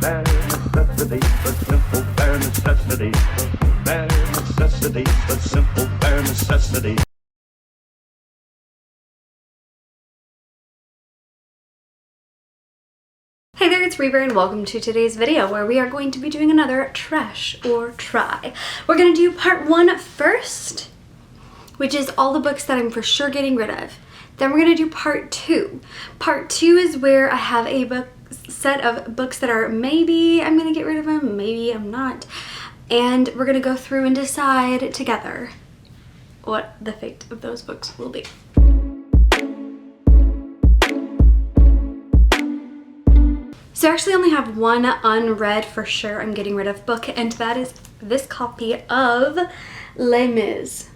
Bare necessity, but simple bare necessity. Bare necessity, but simple bare necessity. Hey there, it's Reaver and welcome to today's video where we are going to be doing another trash or try. We're going to do part 1 first, which is all the books that I'm for sure getting rid of. Then we're going to do part 2. Part 2 is where I have a set of books that are maybe I'm going to get rid of them, maybe I'm not. And we're going to go through and decide together what the fate of those books will be. So I actually only have one unread for sure I'm getting rid of book, and that is this copy of Les Mis.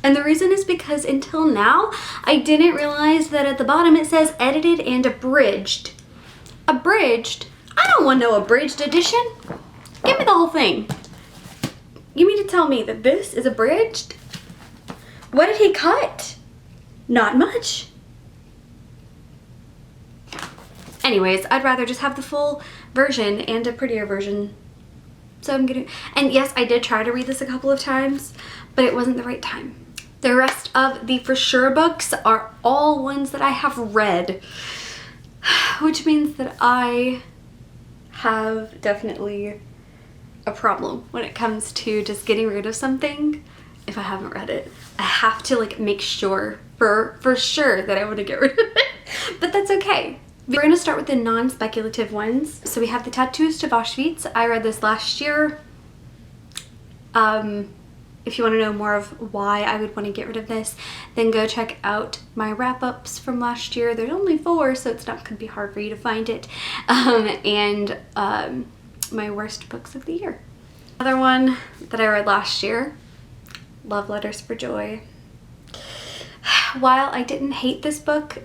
And the reason is because until now, I didn't realize that at the bottom it says edited and abridged. Abridged? I don't want no abridged edition. Give me the whole thing. You mean to tell me that this is abridged? What did he cut? Not much. Anyways, I'd rather just have the full version and a prettier version. So I'm gonna, and yes, I did try to read this a couple of times, but it wasn't the right time. The rest of the for sure books are all ones that I have read, which means that I have definitely a problem when it comes to just getting rid of something if I haven't read it. I have to like make sure for sure that I want to get rid of it, but that's okay. We're going to start with the non-speculative ones. So we have The Tattoos of Auschwitz. I read this last year. If you want to know more of why I would want to get rid of this, then go check out my wrap-ups from last year. There's only 4, so it's not going to be hard for you to find it. And my worst books of the year. Another one that I read last year, Love Letters for Joy. While I didn't hate this book,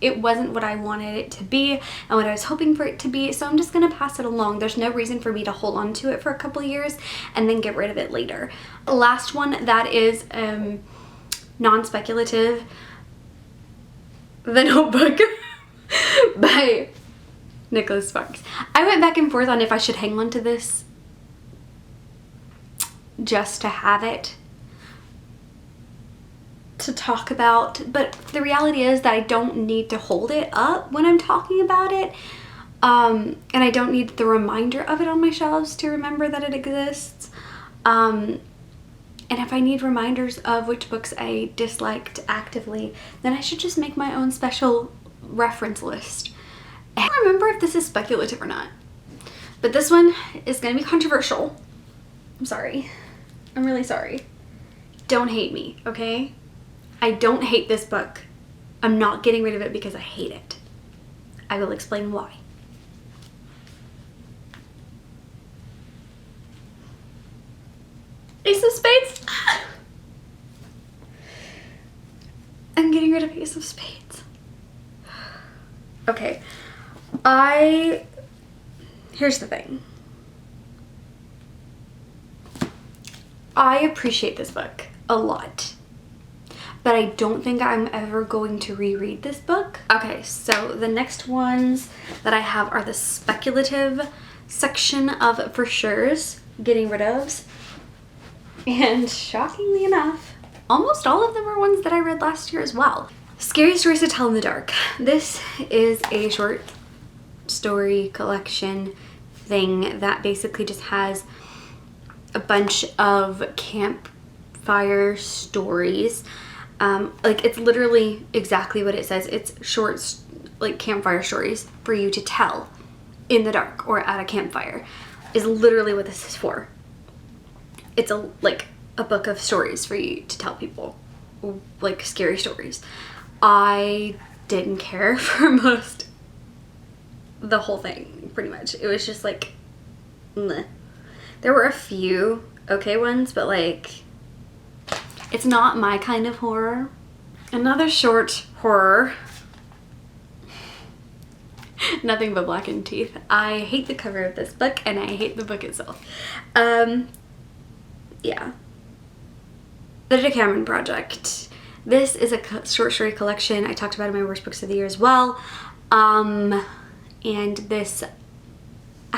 it wasn't what I wanted it to be and what I was hoping for it to be, so I'm just gonna pass it along. There's no reason for me to hold on to it for a couple of years and then get rid of it later. The last one that is non-speculative, The Notebook by Nicholas Sparks. I went back and forth on if I should hang on to this just to have it to talk about, but the reality is that I don't need to hold it up when I'm talking about it, and I don't need the reminder of it on my shelves to remember that it exists, and if I need reminders of which books I disliked actively, then I should just make my own special reference list. I don't remember if this is speculative or not, but this one is going to be controversial. I'm sorry. I'm really sorry. Don't hate me, okay? I don't hate this book. I'm not getting rid of it because I hate it. I will explain why. Ace of Spades. I'm getting rid of Ace of Spades. Okay. Here's the thing. I appreciate this book a lot, but I don't think I'm ever going to reread this book. Okay, so the next ones that I have are the speculative section of for sure's getting rid of. And shockingly enough, almost all of them are ones that I read last year as well. Scary Stories to Tell in the Dark. This is a short story collection thing that basically just has a bunch of campfire stories. Like, it's literally exactly what it says. It's short, like, campfire stories for you to tell in the dark or at a campfire is literally what this is for. It's like a book of stories for you to tell people, like scary stories. I didn't care for the whole thing, pretty much. It was just like, meh. There were a few okay ones, but like, it's not my kind of horror. Another short horror. Nothing but Blackened Teeth. I hate the cover of this book and I hate the book itself. Yeah. The Decameron Project. This is a short story collection. I talked about it in my worst books of the year as well. And this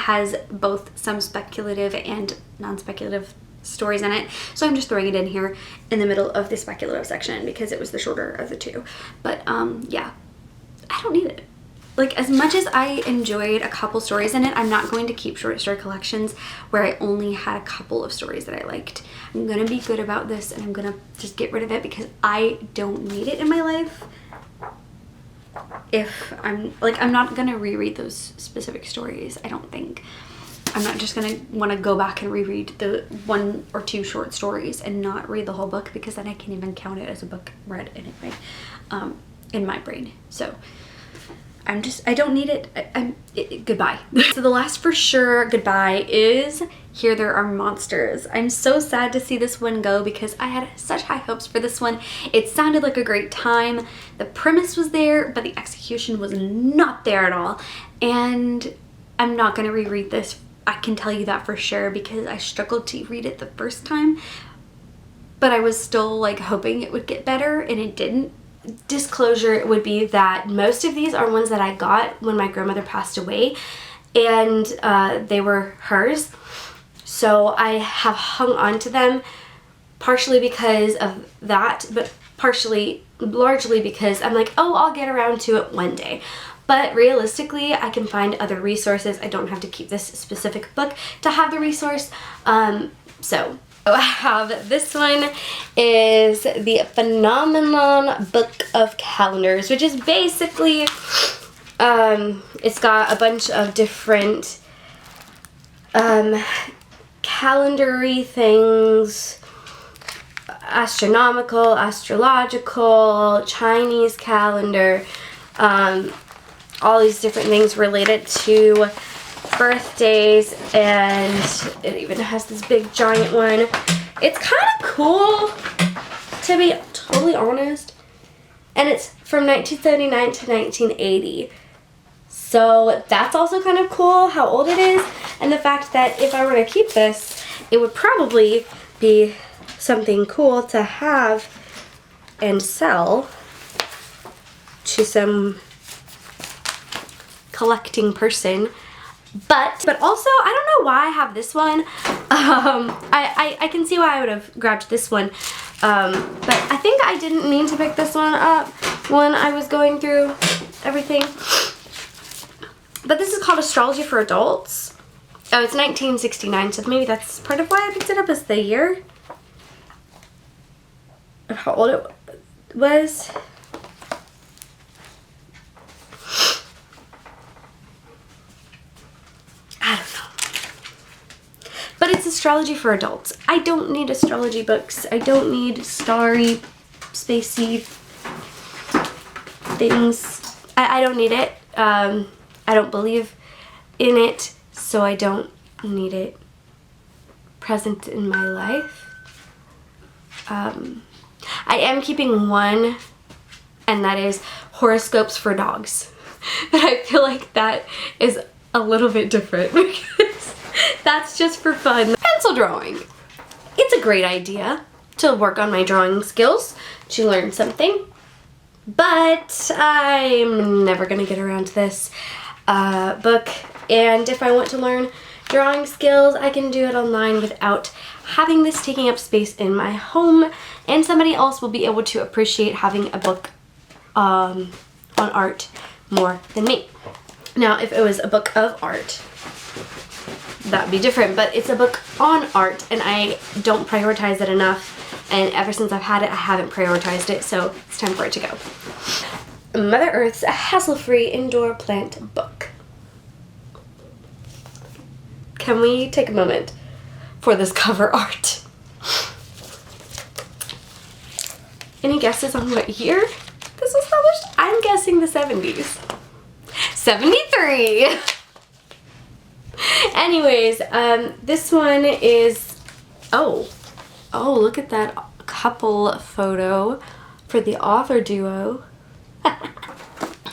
has both some speculative and non-speculative stories in it, so I'm just throwing it in here in the middle of the speculative section because it was the shorter of the two. But yeah, I don't need it. Like, as much as I enjoyed a couple stories in it, I'm not going to keep short story collections where I only had a couple of stories that I liked. I'm gonna be good about this, and I'm gonna just get rid of it because I don't need it in my life. If I'm not gonna reread those specific stories, I don't think. I'm not just gonna want to go back and reread the 1 or 2 short stories and not read the whole book, because then I can't even count it as a book read anyway, in my brain. So I don't need it. Goodbye. So the last for sure goodbye is Here There Are Monsters. I'm so sad to see this one go because I had such high hopes for this one. It sounded like a great time. The premise was there, but the execution was not there at all. And I'm not gonna reread this. I can tell you that for sure because I struggled to read it the first time, but I was still like hoping it would get better, and it didn't. Disclosure would be that most of these are ones that I got when my grandmother passed away, and they were hers. So I have hung on to them partially because of that, but largely because I'm like, oh, I'll get around to it one day. But realistically, I can find other resources. I don't have to keep this specific book to have the resource. So I have this one is the Phenomenon Book of Calendars, which is basically, it's got a bunch of different calendary things, astronomical, astrological, Chinese calendar, all these different things related to birthdays, and it even has this big giant one. It's kind of cool, to be totally honest, and it's from 1979 to 1980. So that's also kind of cool how old it is, and the fact that if I were to keep this, it would probably be something cool to have and sell to some collecting person. But also, I don't know why I have this one. I can see why I would have grabbed this one. But I think I didn't mean to pick this one up when I was going through everything. But this is called Astrology for Adults. Oh, it's 1969, so maybe that's part of why I picked it up, as the year of how old it was. I don't know. But it's astrology for adults. I don't need astrology books. I don't need starry, spacey things. I don't need it. I don't believe in it, so I don't need it present in my life. I am keeping one, and that is horoscopes for dogs. But I feel like that is a little bit different because that's just for fun. Pencil drawing. It's a great idea to work on my drawing skills, to learn something, but I'm never gonna get around to this book. And if I want to learn drawing skills, I can do it online without having this taking up space in my home, and somebody else will be able to appreciate having a book on art more than me. Now, if it was a book of art, that'd be different, but it's a book on art, and I don't prioritize it enough, and ever since I've had it, I haven't prioritized it, so it's time for it to go. Mother Earth's Hassle-Free Indoor Plant Book. Can we take a moment for this cover art? Any guesses on what year this was published? I'm guessing the 70s. 73! Anyways, this one is, oh, look at that couple photo for the author duo.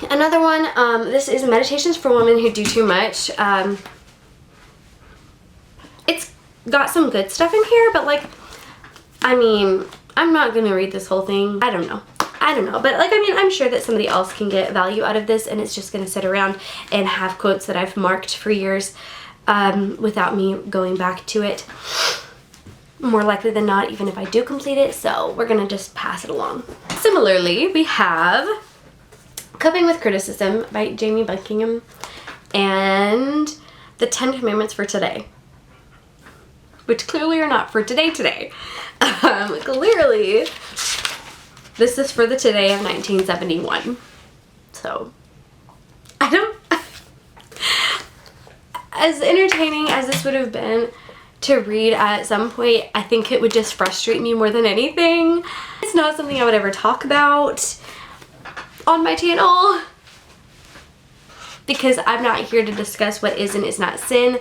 Another one, this is Meditations for Women Who Do Too Much. It's got some good stuff in here, but like, I mean, I'm not gonna read this whole thing. I don't know, but like, I mean, I'm sure that somebody else can get value out of this, and it's just gonna sit around and have quotes that I've marked for years. without me going back to it. More likely than not, even if I do complete it, so we're gonna just pass it along. Similarly, we have Coping with Criticism by Jamie Buckingham and the 10 Commandments for Today, which clearly are not for today. Clearly, this is for the today of 1971. So, I don't... As entertaining as this would have been to read at some point, I think it would just frustrate me more than anything. It's not something I would ever talk about on my channel, because I'm not here to discuss what is and is not sin.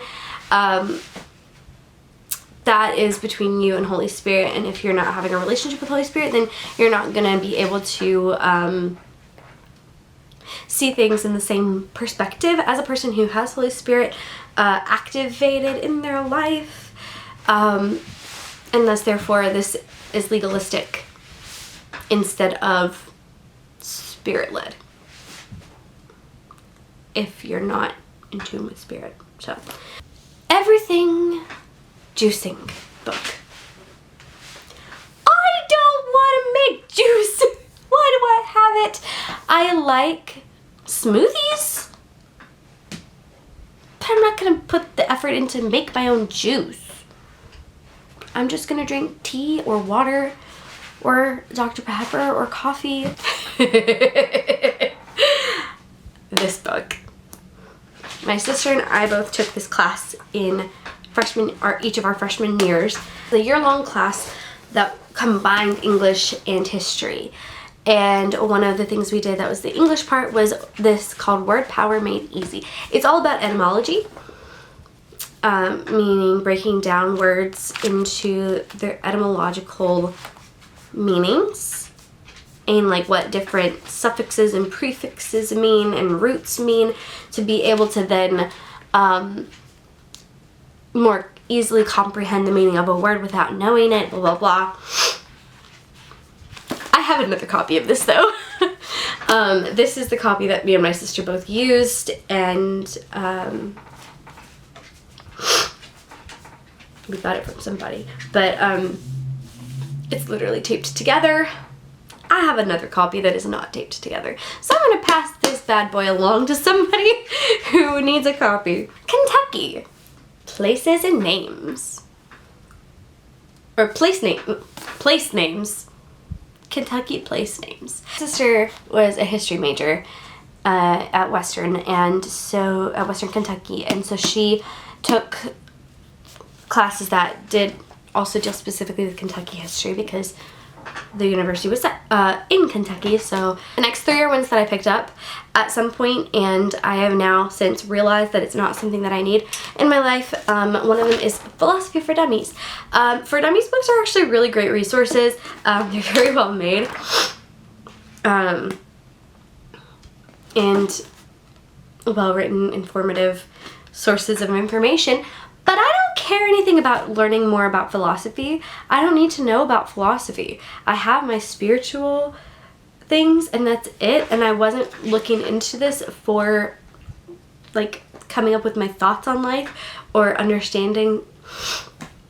That is between you and Holy Spirit, and if you're not having a relationship with Holy Spirit, then you're not gonna be able to see things in the same perspective as a person who has Holy Spirit activated in their life, and thus therefore this is legalistic instead of spirit-led, if you're not in tune with spirit. So, everything juicing book. I don't want to make juice. Why do I have it? I like smoothies, but I'm not gonna put the effort in to make my own juice. I'm just gonna drink tea or water or Dr. Pepper or coffee. This book. My sister and I both took this class in each of our freshman years. The year-long class that combined English and history. And one of the things we did that was the English part was this called Word Power Made Easy. It's all about etymology, meaning breaking down words into their etymological meanings and like what different suffixes and prefixes mean and roots mean, to be able to then more easily comprehend the meaning of a word without knowing it, blah blah blah. I have another copy of this though. This is the copy that me and my sister both used, and we got it from somebody, but it's literally taped together. I have another copy that is not taped together, so I'm gonna pass this bad boy along to somebody who needs a copy. Kentucky, Places and Names, or place names. Kentucky place names. My sister was a history major at Western, and so at Western Kentucky, and so she took classes that did also deal specifically with Kentucky history because the university was in Kentucky. So the next 3 are ones that I picked up at some point, and I have now since realized that it's not something that I need in my life. One of them is Philosophy for Dummies. For Dummies books are actually really great resources. They're very well made, and well written, informative sources of information. But I don't care anything about learning more about philosophy. I don't need to know about philosophy. I have my spiritual things, and that's it. And I wasn't looking into this for like coming up with my thoughts on life or understanding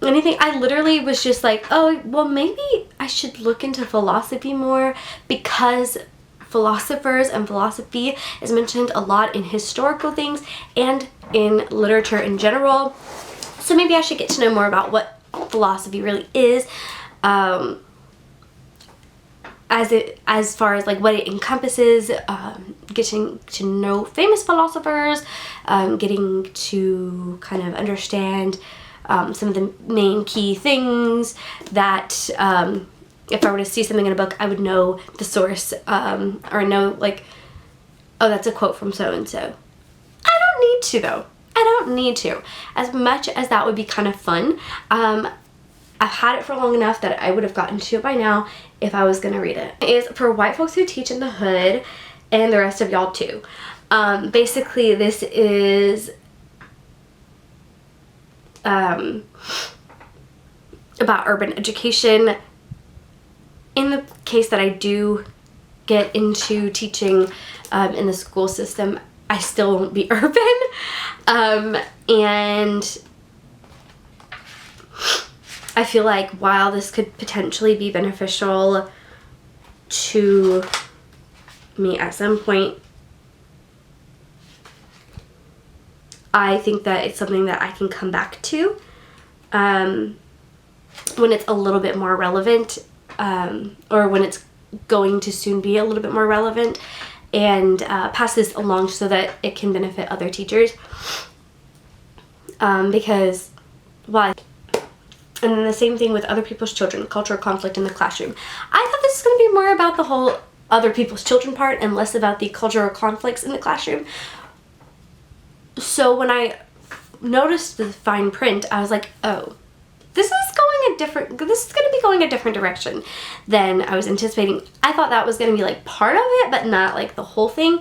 anything. I literally was just like, oh, well, maybe I should look into philosophy more, because philosophers and philosophy is mentioned a lot in historical things and in literature in general. So maybe I should get to know more about what philosophy really is, as far as like what it encompasses, getting to know famous philosophers, getting to kind of understand some of the main key things that if I were to see something in a book, I would know the source, or know like, oh, that's a quote from so and so. I don't need to though. I don't need to. As much as that would be kind of fun, I've had it for long enough that I would have gotten to it by now if I was gonna read it. It is for white folks who teach in the hood, and the rest of y'all too. Basically, this is about urban education. In the case that I do get into teaching in the school system, I still won't be urban. And I feel like while this could potentially be beneficial to me at some point, I think that it's something that I can come back to when it's a little bit more relevant, or when it's going to soon be a little bit more relevant, and pass this along so that it can benefit other teachers. Because, well, and then the same thing with other people's children, cultural conflict in the classroom. I thought this was going to be more about the whole other people's children part and less about the cultural conflicts in the classroom. So when I noticed the fine print, I was like, oh, this is going to be going a different direction than I was anticipating. I thought that was going to be like part of it, but not like the whole thing.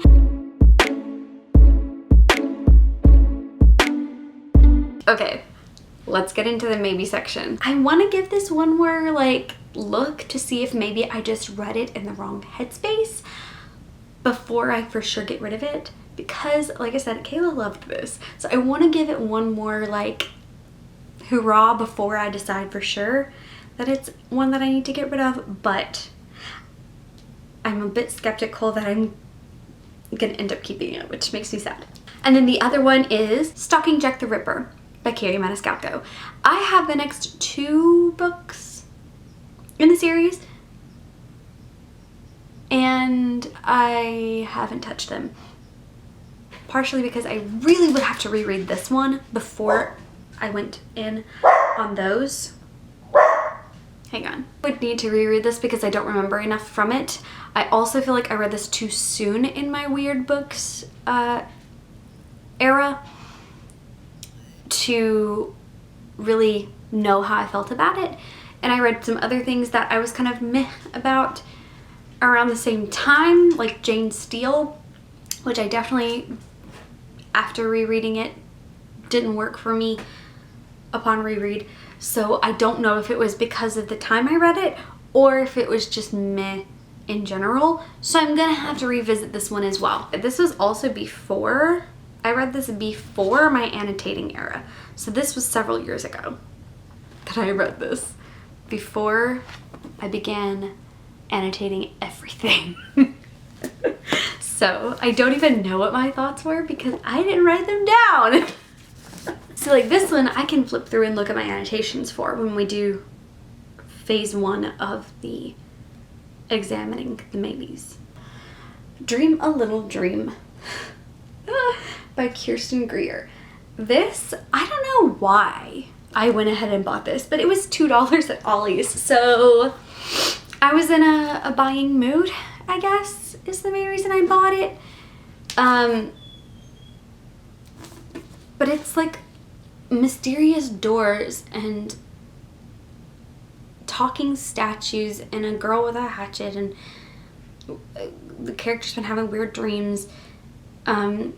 Okay, let's get into the maybe section. I want to give this one more like look to see if maybe I just read it in the wrong headspace before I for sure get rid of it, because like I said, Kayla loved this, so I want to give it one more like hurrah before I decide for sure that it's one that I need to get rid of. But I'm a bit skeptical that I'm gonna end up keeping it, which makes me sad. And then the other one is Stalking Jack the Ripper by Katie Maniscalco. I have the next 2 books in the series and I haven't touched them. Partially because I really would have to reread this one before I went in on those. Hang on. I would need to reread this because I don't remember enough from it. I also feel like I read this too soon in my weird books era to really know how I felt about it. And I read some other things that I was kind of meh about around the same time, like Jane Steele, which I definitely, after rereading it, didn't work for me upon reread. So I don't know if it was because of the time I read it or if it was just meh in general. So I'm gonna have to revisit this one as well. This was also before, I read this before my annotating era. So this was several years ago that I read this, before I began annotating everything. So I don't even know what my thoughts were because I didn't write them down. So like this one I can flip through and look at my annotations for when we do phase 1 of the examining the maybes. Dream a Little Dream by Kirsten Greer. This, I don't know why I went ahead and bought this, but it was $2 at Ollie's. So I was in a buying mood, I guess, is the main reason I bought it. But it's like mysterious doors and talking statues and a girl with a hatchet, and the character's been having weird dreams. And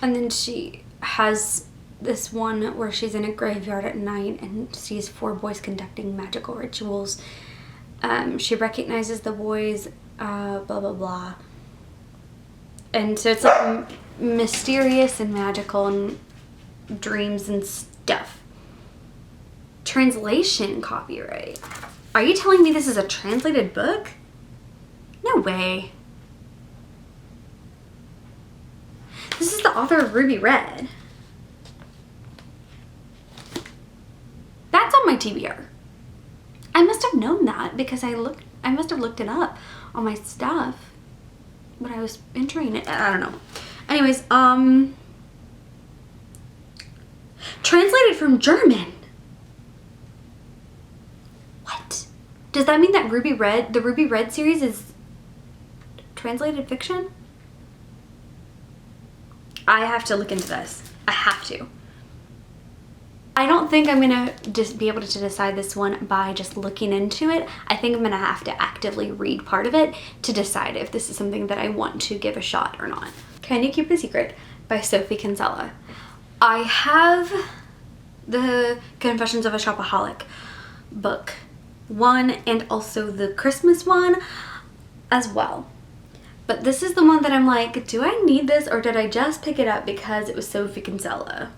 then she has this one where she's in a graveyard at night and sees 4 boys conducting magical rituals. She recognizes the boys, blah blah blah. And so it's like mysterious and magical and dreams and stuff. Translation copyright. Are you telling me this is a translated book? No way. This is the author of Ruby Red. That's on my TBR. I must have known that because I must have looked it up on my stuff when I was entering it. I don't know. Anyways, translated from German. What? Does that mean that the Ruby Red series is translated fiction? I have to look into this. I have to. I don't think I'm gonna just be able to decide this one by just looking into it. I think I'm gonna have to actively read part of it to decide if this is something that I want to give a shot or not. Can You Keep a Secret by Sophie Kinsella. I have the Confessions of a Shopaholic book 1 and also the Christmas one as well. But this is the one that I'm like, do I need this, or did I just pick it up because it was Sophie Kinsella?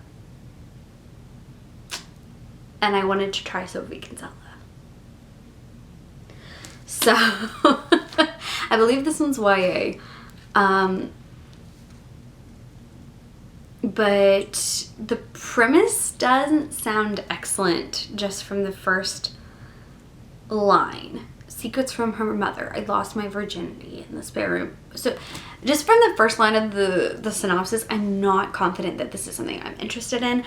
And I wanted to try Sophie Kinsella. So, I believe this one's YA. But the premise doesn't sound excellent just from the first line. Secrets from her mother. I lost my virginity in the spare room. So just from the first line of the synopsis, I'm not confident that this is something I'm interested in.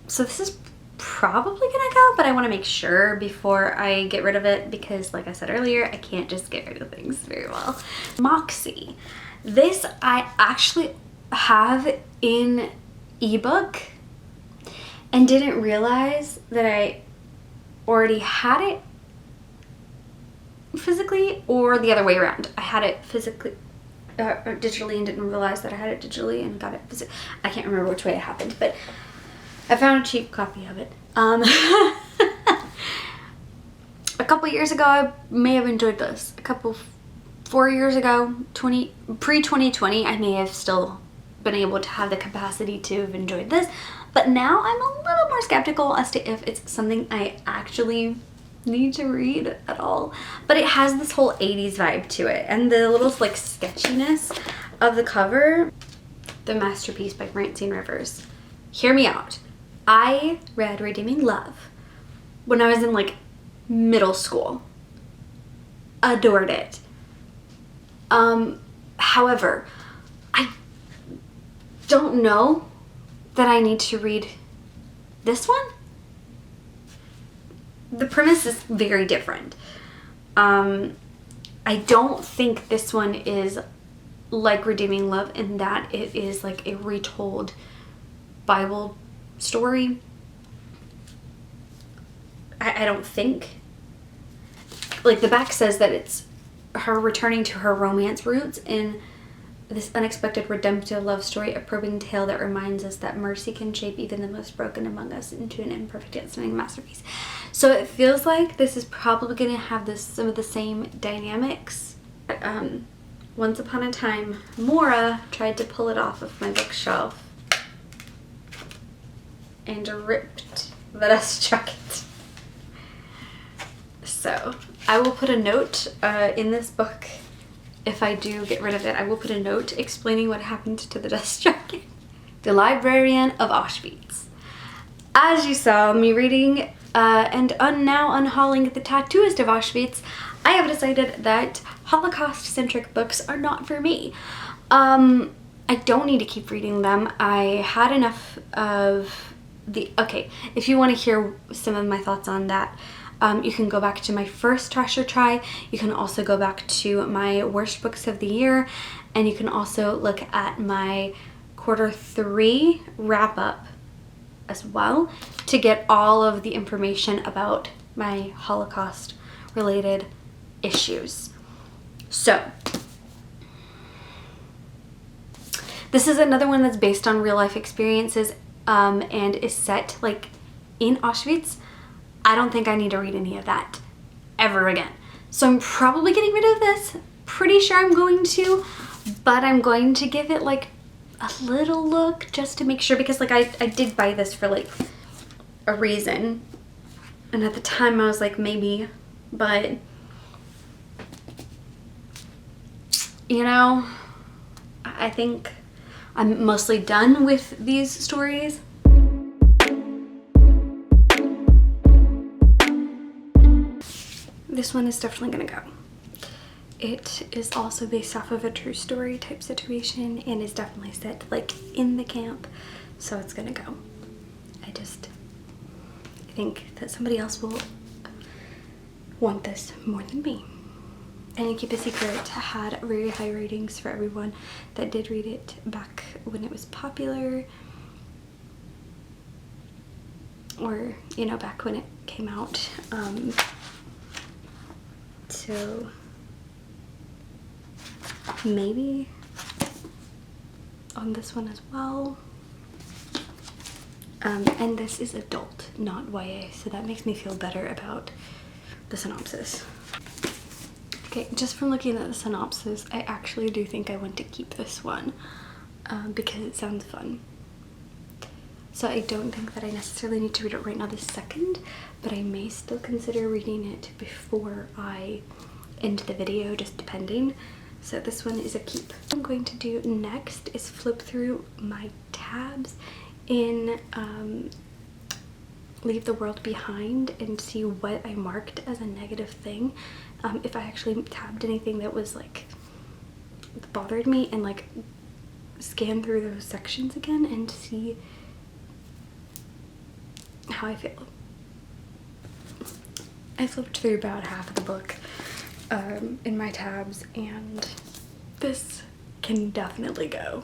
So this is probably gonna go, but I want to make sure before I get rid of it, because like I said earlier, I can't just get rid of things very well. Moxie. This I actually have in ebook and didn't realize that I already had it physically, or the other way around. I had it physically or digitally and didn't realize that I had it digitally and got it physically. I can't remember which way it happened, but I found a cheap copy of it. A couple years ago, I may have enjoyed this. 4 years ago, pre-2020, I may have still been able to have the capacity to have enjoyed this, but now I'm a little more skeptical as to if it's something I actually need to read at all. But it has this whole 80s vibe to it, and the little like sketchiness of the cover. The Masterpiece by Francine Rivers. Hear me out. I read Redeeming Love when I was in like middle school. Adored it. However, I don't know that I need to read this one. The premise is very different. I don't think this one is like Redeeming Love in that it is like a retold Bible story. I don't think. Like the back says that it's her returning to her romance roots in this unexpected redemptive love story, a probing tale that reminds us that mercy can shape even the most broken among us into an imperfect yet stunning masterpiece. So it feels like this is probably going to have some of the same dynamics. Once upon a time, Maura tried to pull it off of my bookshelf and ripped the dust jacket. So I will put a note in this book. If I do get rid of it, I will put a note explaining what happened to the dust jacket. The Librarian of Auschwitz. As you saw me reading and now unhauling The Tattooist of Auschwitz, I have decided that Holocaust-centric books are not for me. I don't need to keep reading them. I had enough of the... Okay, if you want to hear some of my thoughts on that, you can go back to my first Treasure Try. You can also go back to my worst books of the year, and you can also look at my Q3 wrap-up as well to get all of the information about my Holocaust-related issues. So, this is another one that's based on real-life experiences and is set like in Auschwitz. I don't think I need to read any of that ever again. So I'm probably getting rid of this. Pretty sure I'm going to, but I'm going to give it like a little look just to make sure, because like I did buy this for like a reason. And at the time I was like maybe, but you know, I think I'm mostly done with these stories. This one is definitely gonna go. It is also based off of a true story type situation and is definitely set like in the camp, so it's gonna go. I think that somebody else will want this more than me. And Keep a Secret had very high ratings for everyone that did read it back when it was popular, or you know, back when it came out. So maybe on this one as well. And this is adult, not YA, so that makes me feel better about the synopsis. Okay, just from looking at the synopsis, I actually do think I want to keep this one because it sounds fun. So I don't think that I necessarily need to read it right now this second, but I may still consider reading it before I end the video, just depending. So this one is a keep. What I'm going to do next is flip through my tabs in Leave the World Behind and see what I marked as a negative thing. If I actually tabbed anything that was like bothered me, and like scan through those sections again and see how I feel. I flipped through about half of the book in my tabs, and this can definitely go.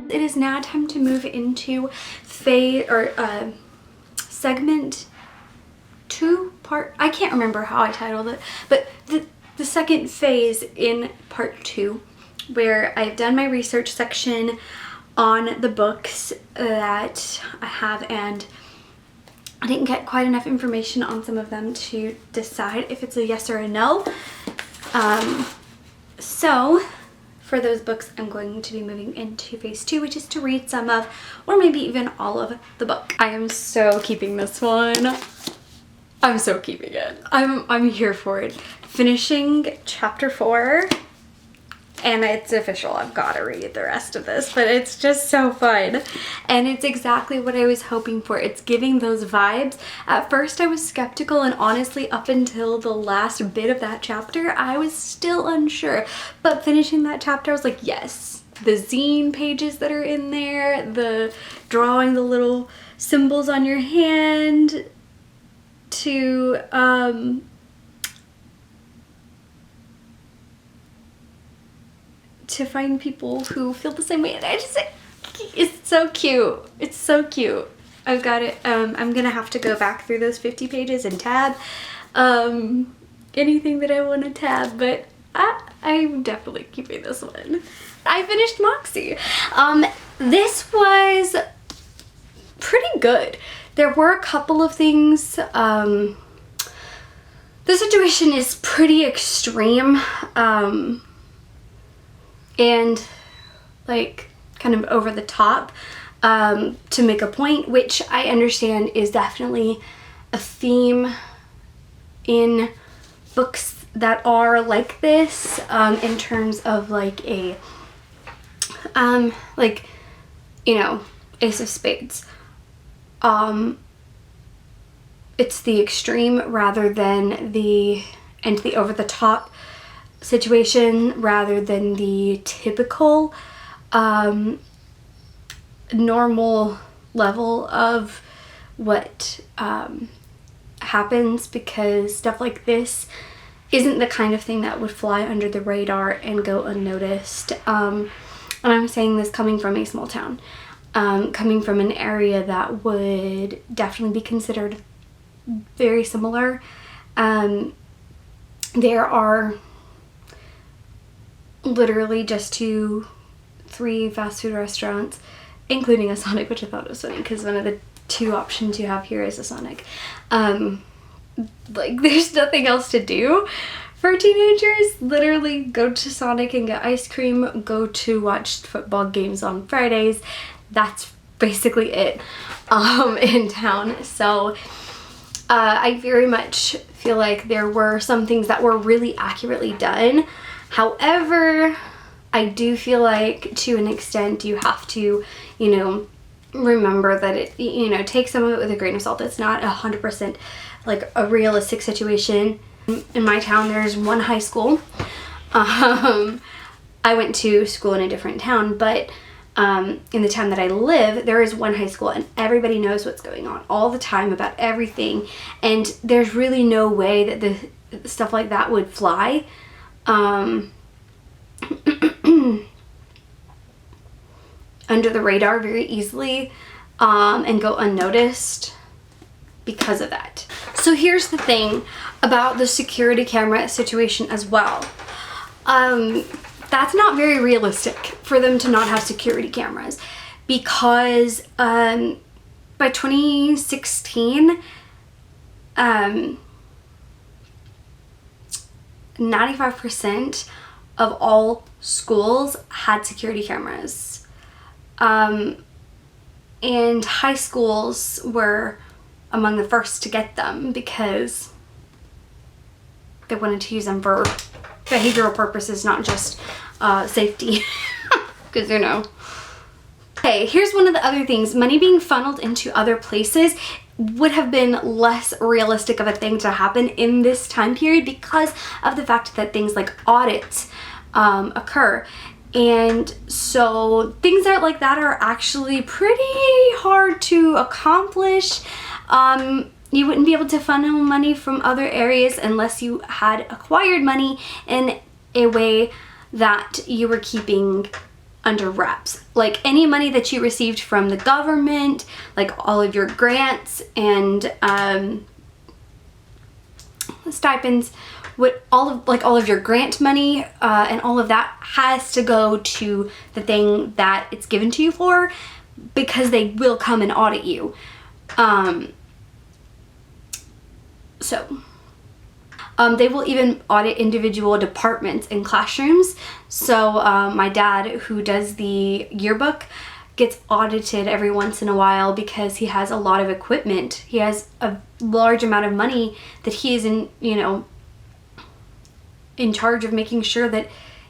It is now time to move into segment 2, part, I can't remember how I titled it, but the second phase in part 2, where I've done my research section on the books that I have, and I didn't get quite enough information on some of them to decide if it's a yes or a no. So for those books, I'm going to be moving into phase 2, which is to read some of, or maybe even all of, the book. I am so keeping this one. I'm so keeping it. I'm here for it. Finishing chapter 4, and it's official. I've got to read the rest of this, but it's just so fun. And it's exactly what I was hoping for. It's giving those vibes. At first I was skeptical, and honestly up until the last bit of that chapter, I was still unsure. But finishing that chapter, I was like, yes. The zine pages that are in there, the drawing the little symbols on your hand, to find people who feel the same way. And I just, it's so cute. It's so cute. I've got it. I'm gonna have to go back through those 50 pages and tab anything that I want to tab, but I'm definitely keeping this one. I finished Moxie. This was pretty good. There were a couple of things. The situation is pretty extreme. And like kind of over the top to make a point, which I understand is definitely a theme in books that are like this, in terms of like a like, you know, Ace of Spades. It's the extreme rather than the over the top situation, rather than the typical normal level of what happens, because stuff like this isn't the kind of thing that would fly under the radar and go unnoticed. And I'm saying this coming from a small town, coming from an area that would definitely be considered very similar. There are literally just 2-3 fast food restaurants, including a Sonic, which I thought was funny because one of the 2 options you have here is a Sonic. Like, there's nothing else to do for teenagers. Literally go to Sonic and get ice cream, go to watch football games on Fridays. That's basically it in town. So I very much feel like there were some things that were really accurately done. However, I do feel like to an extent you have to, you know, remember that it, you know, take some of it with a grain of salt. It's not 100% like a realistic situation. In my town, there's one high school. I went to school in a different town, but in the town that I live, there is one high school, and everybody knows what's going on all the time about everything. And there's really no way that the stuff like that would fly. Under the radar very easily, and go unnoticed because of that. So here's the thing about the security camera situation as well. That's not very realistic for them to not have security cameras, because by by 2016, 95% of all schools had security cameras. And high schools were among the first to get them because they wanted to use them for behavioral purposes, not just safety. Because, you know. Okay, here's one of the other things. Money being funneled into other places would have been less realistic of a thing to happen in this time period because of the fact that things like audits occur. And so things like that are actually pretty hard to accomplish. You wouldn't be able to funnel money from other areas unless you had acquired money in a way that you were keeping under wraps. Like any money that you received from the government, like all of your grants and stipends, all of your grant money and all of that has to go to the thing that it's given to you for, because they will come and audit you. They will even audit individual departments in classrooms. So my dad, who does the yearbook, gets audited every once in a while because he has a lot of equipment. He has a large amount of money that he is in charge of making sure that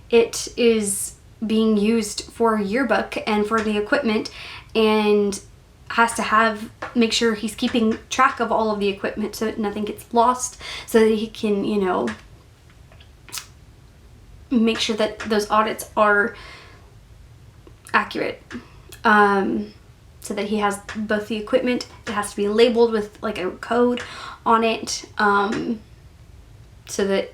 it is being used for a yearbook and for the equipment, and has to make sure he's keeping track of all of the equipment so that nothing gets lost, so that he can, make sure that those audits are accurate. So that he has both the equipment, it has to be labeled with like a code on it, so that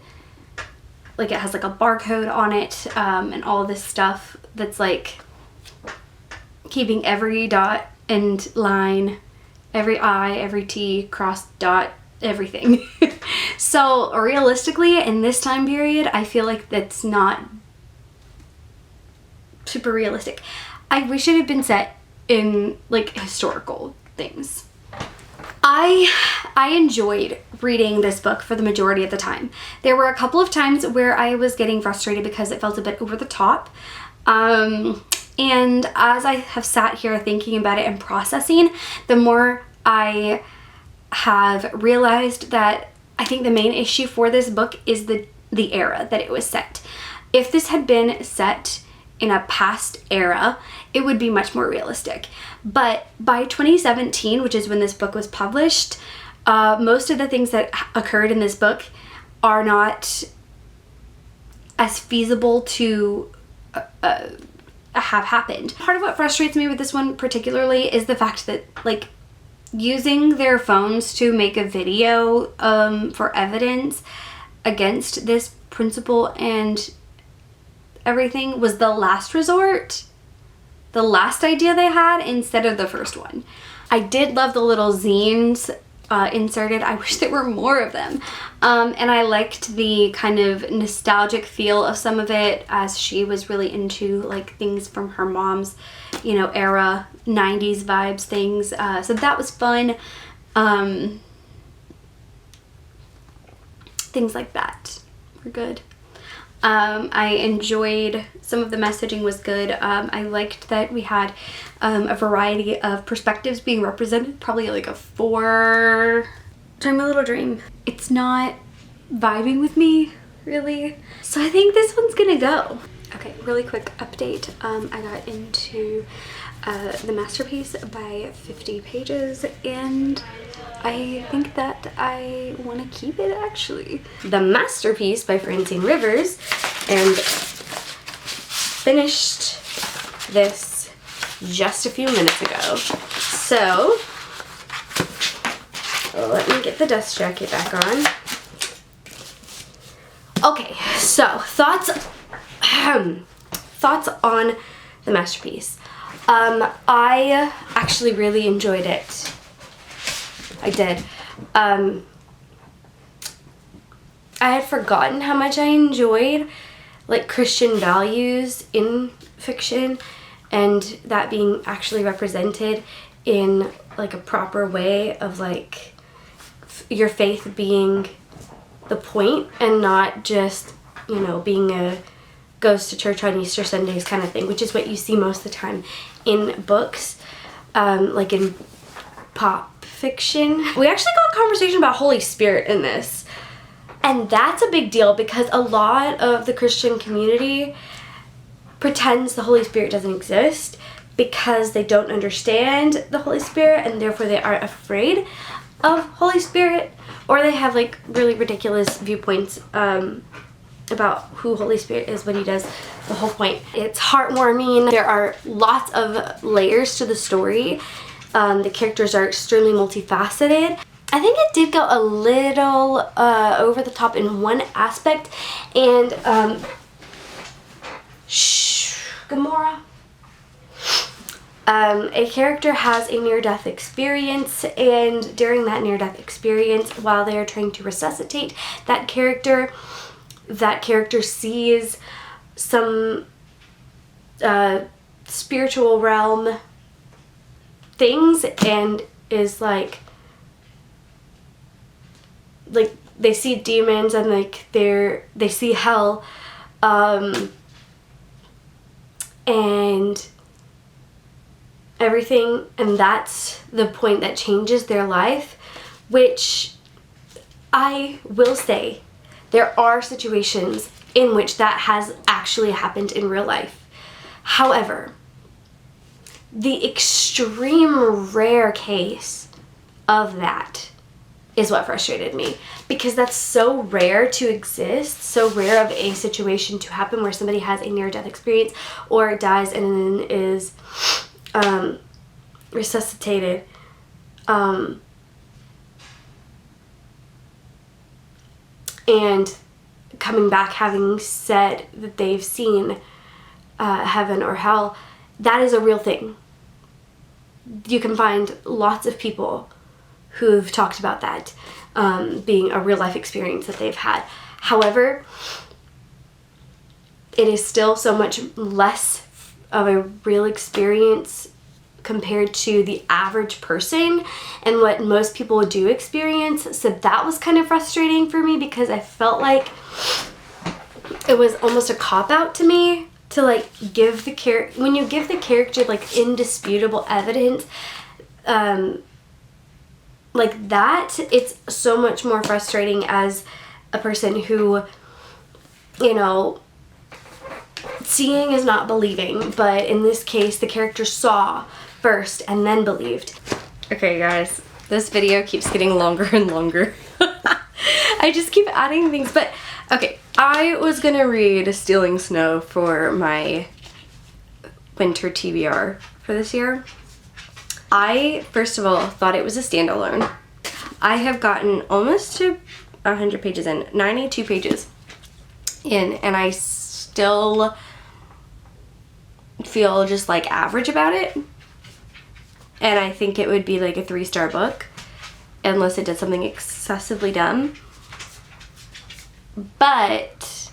like it has like a barcode on it, and all of this stuff that's like keeping every dot and line, every I, every T, cross, dot, everything. So realistically, in this time period, I feel like that's not super realistic. I wish it had been set in like historical things. I enjoyed reading this book for the majority of the time. There were a couple of times where I was getting frustrated because it felt a bit over the top. And as I have sat here thinking about it and processing, the more I have realized that I think the main issue for this book is the era that it was set. If this had been set in a past era, it would be much more realistic. But by 2017, which is when this book was published, most of the things that occurred in this book are not as feasible to have happened. Part of what frustrates me with this one particularly is the fact that like using their phones to make a video for evidence against this principal and everything was the last resort, the last idea they had instead of the first one. I did love the little zines inserted. I wish there were more of them. And I liked the kind of nostalgic feel of some of it, as she was really into like things from her mom's, era, 90s vibes things. So that was fun. Things like that were good. I enjoyed some of the messaging was good. I liked that we had a variety of perspectives being represented, probably like a 4. Try my little dream. It's not vibing with me really, so I think this one's gonna go. Okay, really quick update. I got into The Masterpiece by 50 pages and I think that I want to keep it actually. The Masterpiece by Francine Rivers, and finished this just a few minutes ago. So let me get the dust jacket back on. Okay, so thoughts on The Masterpiece. I actually really enjoyed it. I did. I had forgotten how much I enjoyed like Christian values in fiction, and that being actually represented in like a proper way of like your faith being the point and not just, you know, being a goes to church on Easter Sundays kind of thing, which is what you see most of the time in books, like in pop fiction. We actually got a conversation about Holy Spirit in this, and that's a big deal because a lot of the Christian community pretends the Holy Spirit doesn't exist because they don't understand the Holy Spirit and therefore they are afraid of Holy Spirit, or they have like really ridiculous viewpoints about who Holy Spirit is, what he does, the whole point. It's heartwarming. There are lots of layers to the story. The characters are extremely multifaceted. I think it did go a little over the top in one aspect, and Gamora. A character has a near-death experience, and during that near-death experience, while they are trying to resuscitate that character sees some spiritual realm things and is like they see demons and like they see hell, and everything, and that's the point that changes their life, which I will say there are situations in which that has actually happened in real life. However, the extreme rare case of that is what frustrated me, because that's so rare to exist, so rare of a situation to happen where somebody has a near-death experience or dies and then is resuscitated. And coming back having said that they've seen heaven or hell, that is a real thing. You can find lots of people who've talked about that being a real life experience that they've had. However, it is still so much less of a real experience compared to the average person and what most people do experience. So that was kind of frustrating for me because I felt like it was almost a cop-out to me to like give the character, when you give the character like indisputable evidence like that, it's so much more frustrating as a person who, you know, seeing is not believing, but in this case the character saw first and then believed. Okay guys, this video keeps getting longer and longer. I just keep adding things, but okay, I was gonna read Stealing Snow for my winter TBR for this year. I, first of all, thought it was a standalone. I have gotten almost to 100 pages in, 92 pages in, and I still feel just like average about it. And I think it would be like a 3-star book unless it did something excessively dumb. But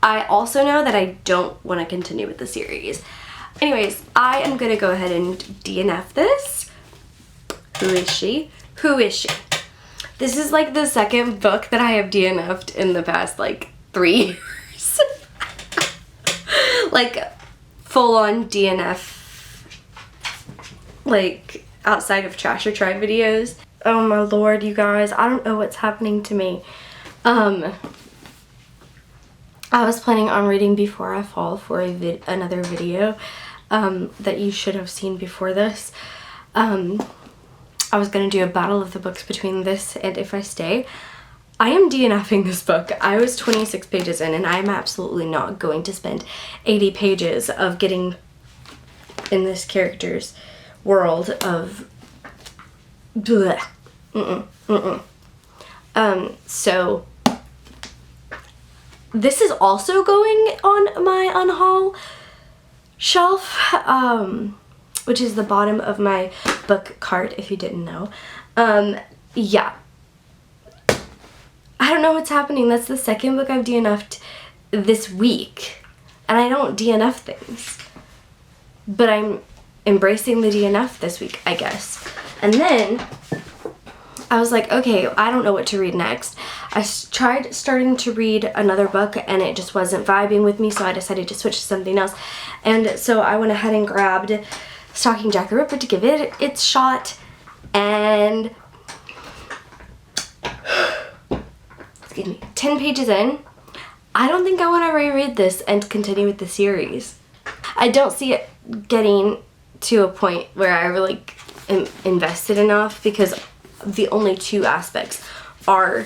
I also know that I don't want to continue with the series. Anyways, I am going to go ahead and DNF this. Who is she? Who is she? This is like the second book that I have DNF'd in the past like 3 years. Like full on DNF, like outside of Trash or Try videos. Oh my lord, you guys, I don't know what's happening to me. I was planning on reading Before I Fall for another video that you should have seen before this. I was going to do a battle of the books between this and If I Stay. I am DNFing this book. I was 26 pages in, and I'm absolutely not going to spend 80 pages of getting in this character's world of bleh. So this is also going on my unhaul shelf, which is the bottom of my book cart, if you didn't know. Yeah. I don't know what's happening. That's the second book I've DNF'd this week. And I don't DNF things. But I'm embracing the DNF this week, I guess. And then I was like, okay, I don't know what to read next. I tried starting to read another book and it just wasn't vibing with me, so I decided to switch to something else. And so I went ahead and grabbed Stalking Jack the Ripper to give it its shot. And excuse me, 10 pages in, I don't think I want to reread this and continue with the series. I don't see it getting to a point where I really am invested enough, because the only two aspects are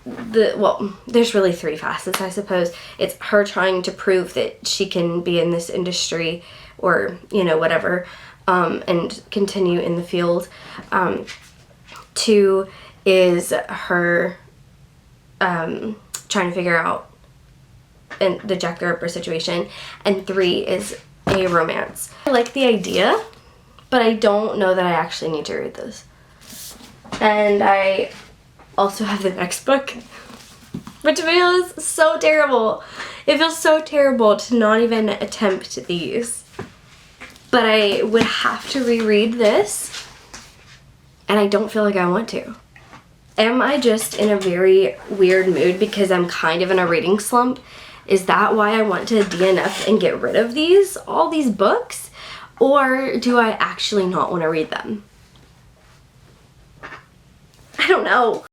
there's really three facets, I suppose. It's her trying to prove that she can be in this industry, or, you know, whatever, and continue in the field. 2 is her trying to figure out the Jack the Ripper situation, and 3 is a romance. I like the idea, but I don't know that I actually need to read this. And I also have the next book, which feels so terrible. It feels so terrible to not even attempt these. But I would have to reread this, and I don't feel like I want to. Am I just in a very weird mood because I'm kind of in a reading slump? Is that why I want to DNF and get rid of all these books? Or do I actually not want to read them? I don't know.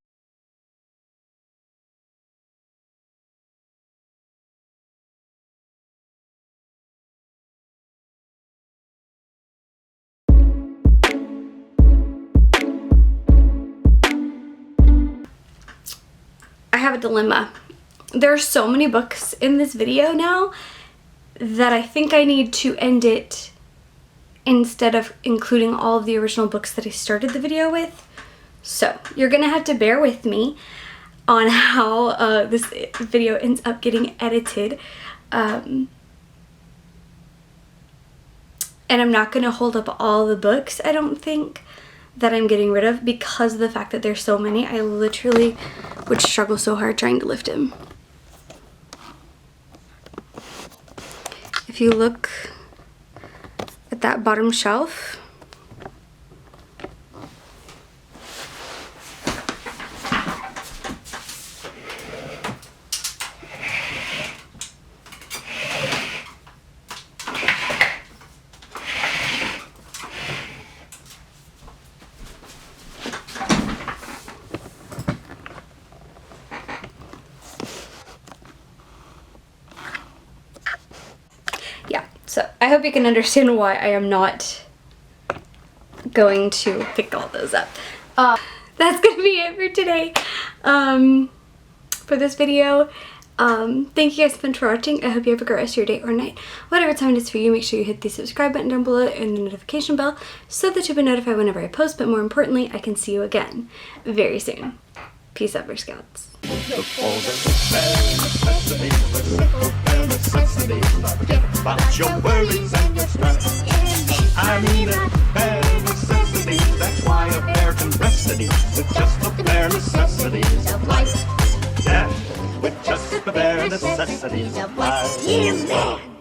I have a dilemma. There are so many books in this video now that I think I need to end it instead of including all of the original books that I started the video with. So you're gonna have to bear with me on how this video ends up getting edited. And I'm not gonna hold up all the books, I don't think, that I'm getting rid of, because of the fact that there's so many. I literally would struggle so hard trying to lift him. If you look at that bottom shelf, so I hope you can understand why I am not going to pick all those up. That's gonna be it for today, for this video. Thank you guys so much for watching. I hope you have a great rest of your day or night. Whatever time it is for you, make sure you hit the subscribe button down below and the notification bell so that you'll be notified whenever I post, but more importantly, I can see you again very soon. Peace out, Bear Scouts. About your worries and your stress. I mean a bare necessity. That's why a bear can rest at ease with just the bare necessities of life. Yeah, with just the bare necessities of life. Yeah, man.